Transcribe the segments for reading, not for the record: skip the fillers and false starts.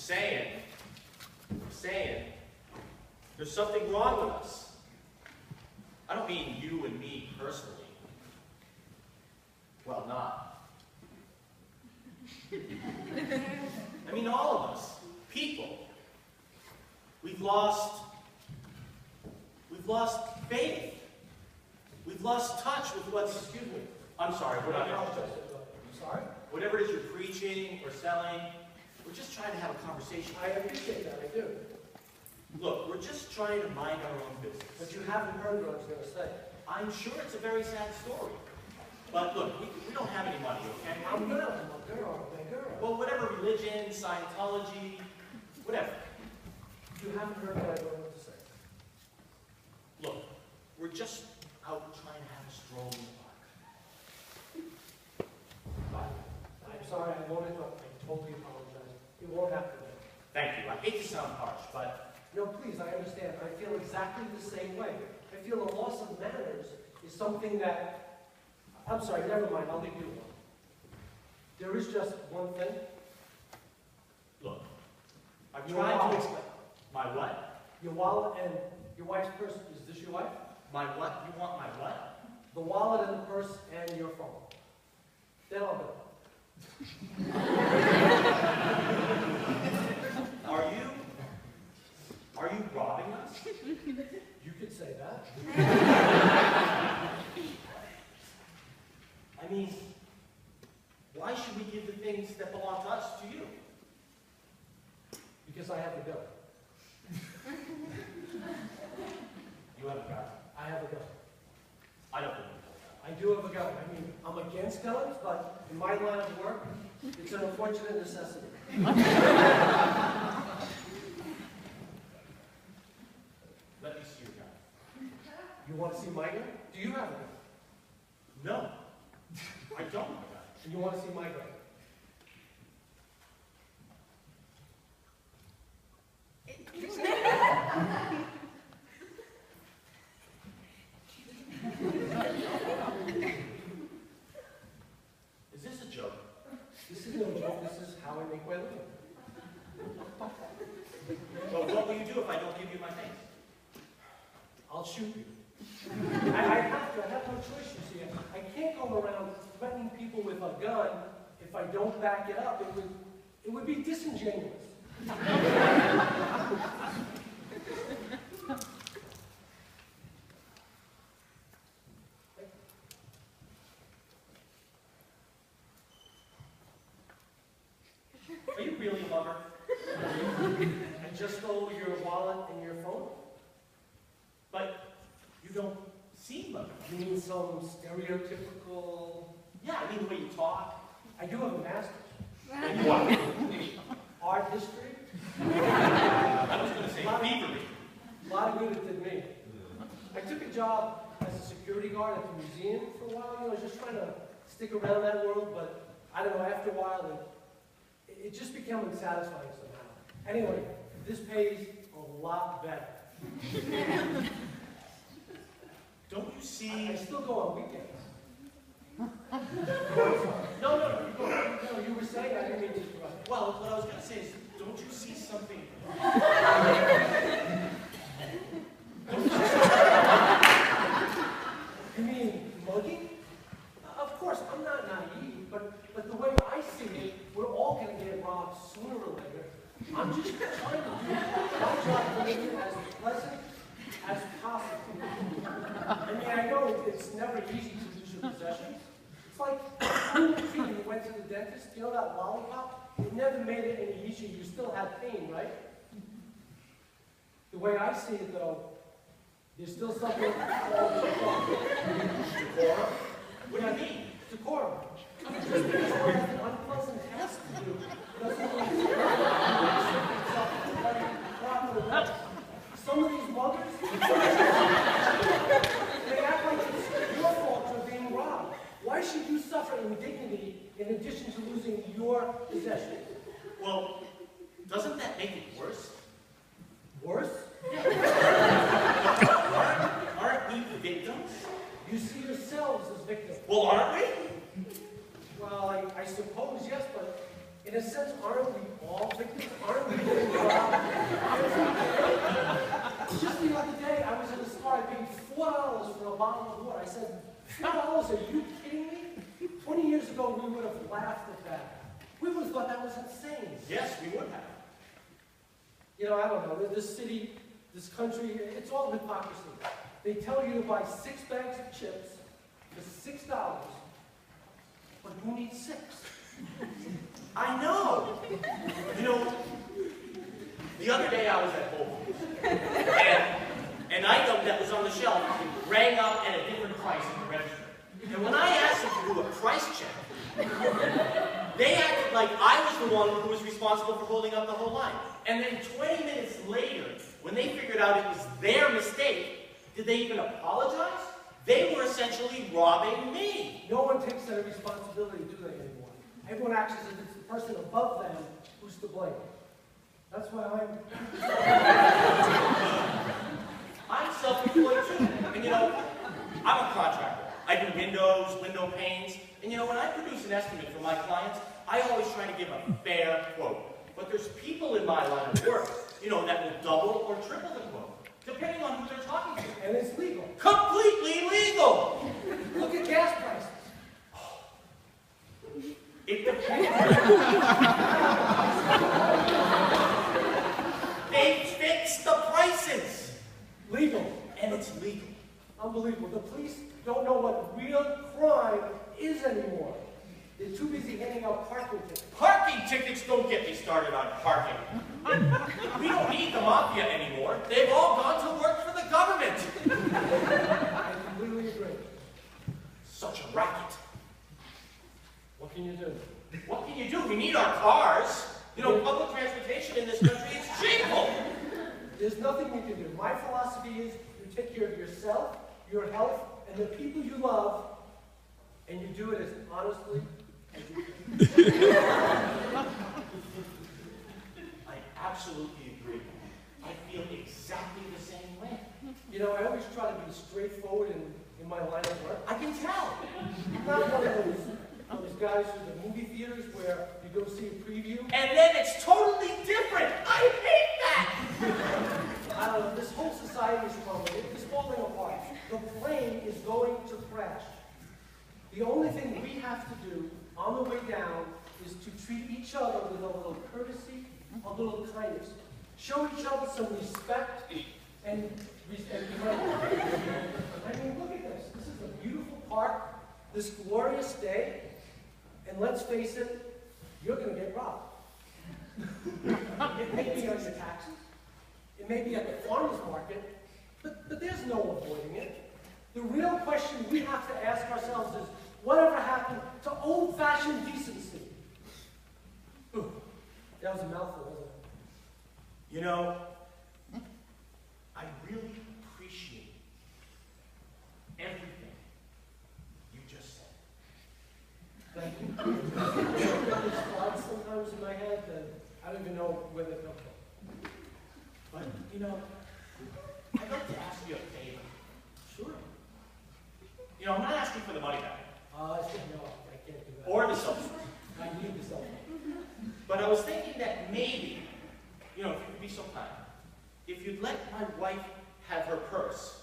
saying, there's something wrong with us. I don't mean you and me personally. Well, not. I mean all of us, people. We've lost faith. We've lost touch with what's, Excuse me. I'm sorry, I apologize. I'm sorry? whatever it is you're preaching or selling, we're just trying to have a conversation. I appreciate that, I do. Look, we're just trying to mind our own business. But you haven't heard what I was going to say. I'm sure it's a very sad story. But look, we don't have any money, okay? I'm a girl. Well, whatever religion, Scientology, whatever. You haven't heard what I don't want to say. Look, we're just out trying to have a stroll in the park. I'm sorry, I won't interrupt. I totally apologize. You won't have to. Thank you. I hate to sound harsh, but No, please, I understand. I feel exactly the same way. I feel the loss of manners is something that... I'm sorry, never mind. I'll leave you alone. There is just one thing. look, I've Your tried to wallet. explain. My what? Your wallet and your wife's purse. Is this your wife? My what? You want my what? The wallet and the purse and your phone. Then I'll go. Are you robbing us? You could say that. I mean, why should we give the things that belong to us to you? Because I have a gun. You have a gun. I have a gun. I don't believe I do have a gun. I mean, I'm against guns, but in my line of work, it's an unfortunate necessity. Let me see your gun. You want to see my gun? Do you have a gun? No, I don't have a gun. And you want to see my gun? Is this a joke? This is no joke. This is how I make my living. Well, what will you do if I don't give you my things? I'll shoot you. I have to. I have no choice, you see. I can't go around threatening people with a gun if I don't back it up. It would be disingenuous. Are you really a lover? I just stole your wallet and your phone? But you don't seem like You mean some stereotypical... Yeah, I mean the way you talk. I do have a master's. And what? Art history? I was going to say thievery. A lot of good it did me. I took a job as a security guard at the museum for a while. You know, just trying to stick around that world, but I don't know, after a while, it just became unsatisfying somehow. Anyway, this pays a lot better. Don't you see? I still go on weekends. No, you were saying, I didn't mean to interrupt. Well, what I was going to say is, don't you see something? You mean mugging? Of course, I'm not naive, but the way I see it, we're all going to get robbed sooner or later. I'm just trying to do my job to make it as pleasant as possible. I mean, I know it's never easy to lose your possessions. It's like when you went to the dentist, you know that lollipop? It never made it any easier. You still had pain, right? The way I see it, though, there's still something called decorum. Decorum? What do you mean? Decorum. Just because I have an unpleasant task to do doesn't mean it's proper way. Some of these mothers, they act like it's your fault for being robbed. Why should you suffer indignity in addition to losing your possessions? Well, doesn't that make it worse? Worse? Aren't we victims? You see yourselves as victims. Well, aren't we? Well, I suppose yes, but In a sense, aren't we all victims? Aren't we getting robbed? Just the other day, I was in a store, I paid $4 for a bottle of water. I said, $4? Are you kidding me? 20 years ago, we would have laughed at that. We would have thought that was insane. Yes, we would have. You know, I don't know, this city, this country, it's all hypocrisy. They tell you to buy 6 bags of chips for $6, but who needs 6? I know. You know, the other day I was at Whole Foods, and an item that was on the shelf rang up at a different price in the register. And when I asked them to do a price check, they acted like I was the one who was responsible for holding up the whole line. And then 20 minutes later, when they figured out it was their mistake, did they even apologize? They were essentially robbing me. No one takes that responsibility, do they, anymore? Everyone acts as if it's the person above them who's to blame. That's why I'm self-employed too. And you know, I'm a contractor. I do windows, window panes, and you know, when I produce an estimate for my clients, I always try to give a fair quote. But there's people in my line of work, you know, that will double or triple the quote, depending on who they're talking to. and it's legal. Completely legal! Look at gas prices. It depends. They fixed the prices. Legal. And it's legal. Unbelievable. The police don't know what real crime is anymore. They're too busy handing out parking tickets. Parking tickets, don't get me started on parking. We don't need the mafia anymore. They've all gone to work for the government. I completely agree. Such a racket. What can you do? What can you do? We need our cars. You know, public transportation in this country is shameful. There's nothing you can do. My philosophy is you take care of yourself, your health, and the people you love, and you do it as honestly as you can. I absolutely agree. I feel exactly the same way. You know, I always try to be straightforward in my line of work. I can tell. I'm not one of those guys from the movie theaters where you go see a preview. And then it's totally different. I hate that. I don't know, this whole society is crumbling. It's falling apart. The plane is going to crash. The only thing we have to do on the way down is to treat each other with a little courtesy, a little kindness. Show each other some respect and kindness. I mean, look at this. This is a beautiful park, this glorious day, and let's face it, you're going to get robbed. It may be on your taxes. It may be at the farmer's market, but there's no avoiding it. The real question we have to ask ourselves is, whatever happened to old-fashioned decency? Ooh, that was a mouthful, wasn't it? You know, I really appreciate everything you just said. Thank you. There's thoughts sometimes in my head that I don't even know where they come from. But, you know, I'd like to ask you a favor. Sure. You know, I'm not asking for the money back. No, I can't do that. Or the cell phone. I need the cell phone. But I was thinking that maybe, you know, if you could be so kind, if you'd let my wife have her purse,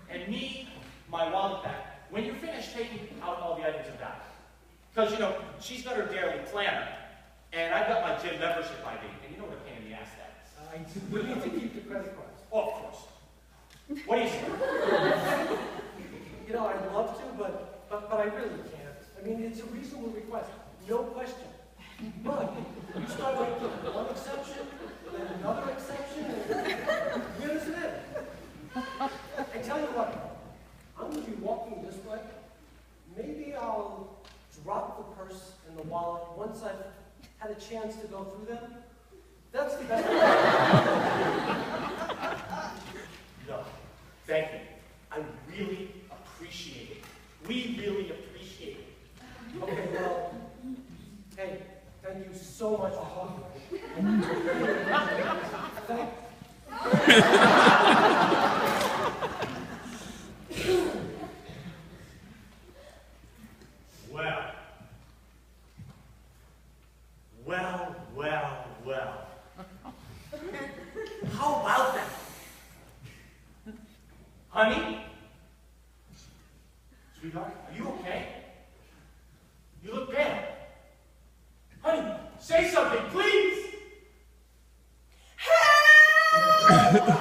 and me, my wallet back, when you're finished taking out all the items of value. Because, you know, she's got her daily planner, and I've got my gym membership ID, and you know what a pain in the ass that is. We need to keep the credit cards. Oh, of course. What do you say? You know, I'd love to, but I really can't. I mean, it's a reasonable request, no question. But you start like one exception, then another exception, and where does it end? I tell you what, I'm going to be walking this way. Maybe I'll drop the purse and the wallet once I've had a chance to go through them. That's the best. No, thank you. I really appreciate it. We really appreciate it. Okay, well, hey, thank you so much for talking. Sweetheart, are you okay? You look pale. Honey, say something, please! Help!